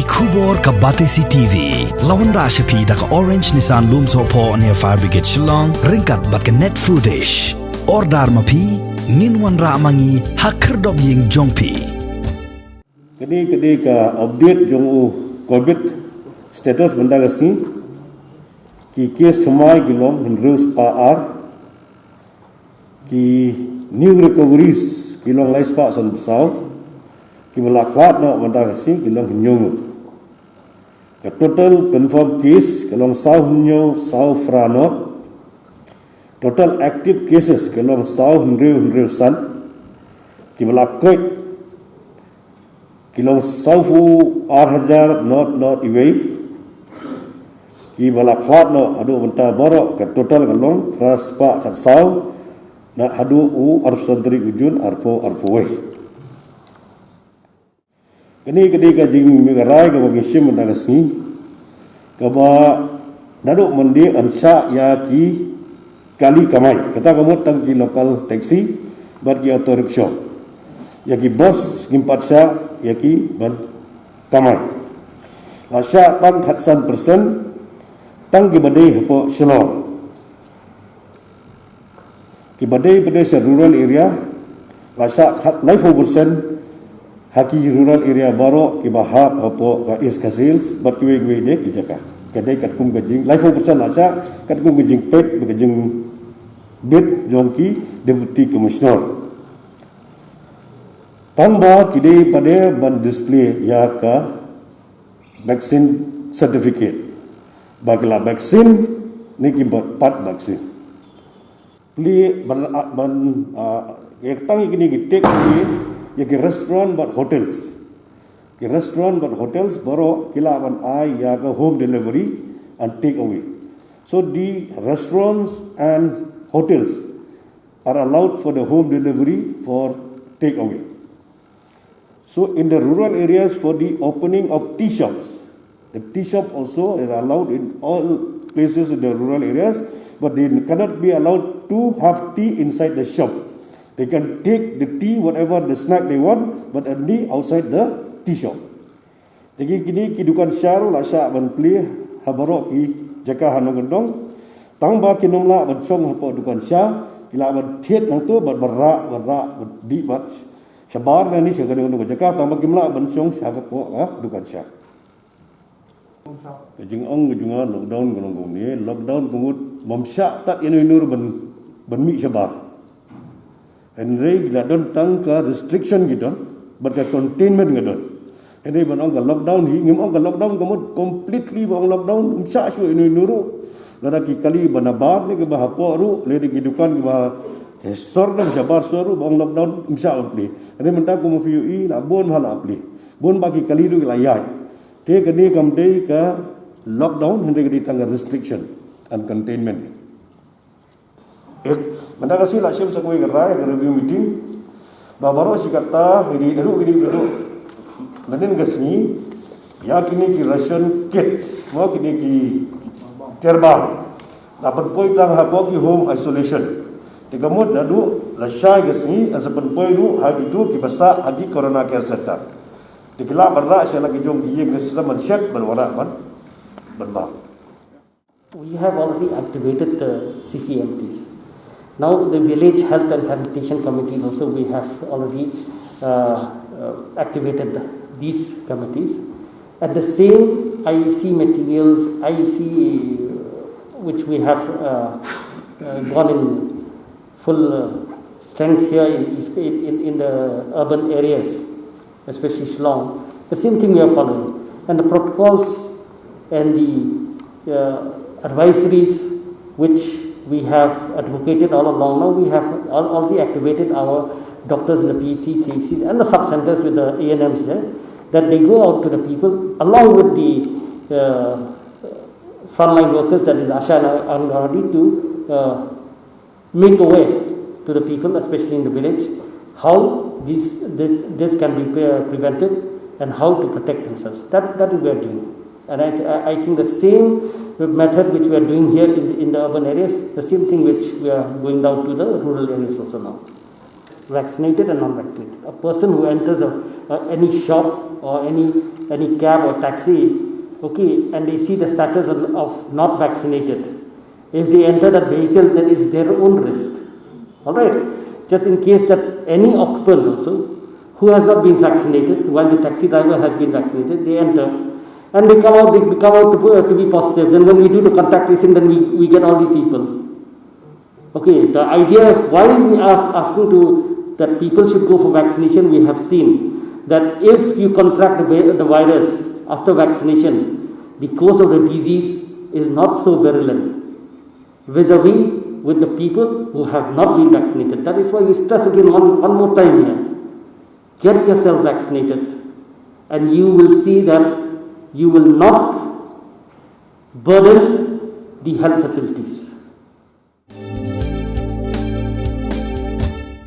Kubor ka Batesi TV lawan ra shapi da ka Orange Nissan Loom Sopo near Fire Brigade Shillong ringkat bat ka net foodish ordar mapi minwan ra mangi hakerdog ying jongpi kedi ka update jong u COVID status benda gasi ki case thumai gilong hinrus ar ki new recoveries gilong laispa san sau ki malakhat no benda gasi gilong nyong ka total confirmed case gilong sau hunyo sau franot total active cases gilong sau hinreu san ki malakoi kilong saufu 8,000 not iway ki malakhat no adu benta borok ka total kalong raspa kat sau na adu u arsantri ujun arfo way kini ka jing migarai ka bagi sim nagasi ka ba nadu mandi ansha ya ki kali kamai kata kamu tang ki local taxi bar ki auto rickshaw ya ki bus gimpatsa ya ki ban kamai asya tang khatsan persen tang ki badai hapo shalom ki badai sa rural area asya khat life persen haki rural area baro ki bahap hapo ka is kasils bat ki we de ki jaka kadai kat kum gajing life persen asya kat kum gajing pet gajing bit jongki deputy commissioner tambah kini pada ban display ya ka vaksin certificate bagla vaksin ni ki pat vaksin pli ban ek tang kini ki tek ni ya ki restaurant but hotels baro kila ban ai ya ka home delivery and take away so the restaurants and hotels are allowed for the home delivery for take away. So in the rural areas for the opening of tea shops, the tea shop also is allowed in all places in the rural areas, but they cannot be allowed to have tea inside the shop. They can take the tea, whatever the snack they want, but only outside the tea shop. Jadi kini kidukan syarul asya ban pli habarok ki jaka hanong gendong tangba kinumla ban song hapo dukan sya kila ban thiet nang tu ban berak di bat Sabar ni saya kena guna cakap tambah kimla bensong saya ko dukan syak. Kejing kejungan lockdown gunung ni lockdown kungut bomsyak tak inur ben mi sabar. Henry gladon tangka restriction gitu, berka containment gitu. Henry ban ong lockdown hi ngim ong lockdown kumut completely bang lockdown umsyak su inur lada ki kali banabar ni ke bahapo ru le di dukan ke bah sor dan jabar soru bang lockdown insya Allah. Ini mentah kumu fiui la bon hala apli. Bon bagi kali du layai. Te kini kamdei ka lockdown hendak di tangga restriction and containment. Mentah kasih la syam sakoi gerai ke review meeting. Babaro si kata ini dulu. Nanti kasih ya kini ki ration kits, mau kini ki terbang. Dapat poi tang hapo ki home isolation. Tigamut nadu lasyai gasni asapan poiru habidu ki basa hagi corona care center. Tikla barra sya lagi jong giye gasna mansyat balwara ban. We have already activated the CCMTs. Now the village health and sanitation committees also we have already activated these committees. At the same IEC materials, which we have gone in full strength here in the urban areas, especially Shillong. The same thing we are following. And the protocols and the advisories which we have advocated all along, now we have already activated our doctors in the PHC, CHCs and the sub-centers with the ANMs there, that they go out to the people along with the frontline workers, that is Asha and Angaradi, to make a way to the people, especially in the village, how this can be prevented and how to protect themselves. That we are doing. And I think the same method which we are doing here in the urban areas, the same thing which we are going down to the rural areas also now. Vaccinated and non-vaccinated. A person who enters any shop or any any cab or taxi, okay, and they see the status of not vaccinated. If they enter that vehicle, then it's their own risk. Alright? Just in case that any occupant also who has not been vaccinated, while the taxi driver has been vaccinated, they enter and they come out to be positive. Then when we do the contact tracing, then we get all these people. Okay, the idea of why we are asking that people should go for vaccination, we have seen that if you contract the virus after vaccination, the course of the disease is not so virulent vis-a-vis with the people who have not been vaccinated. That is why we stress again one more time here. Get yourself vaccinated and you will see that you will not burden the health facilities.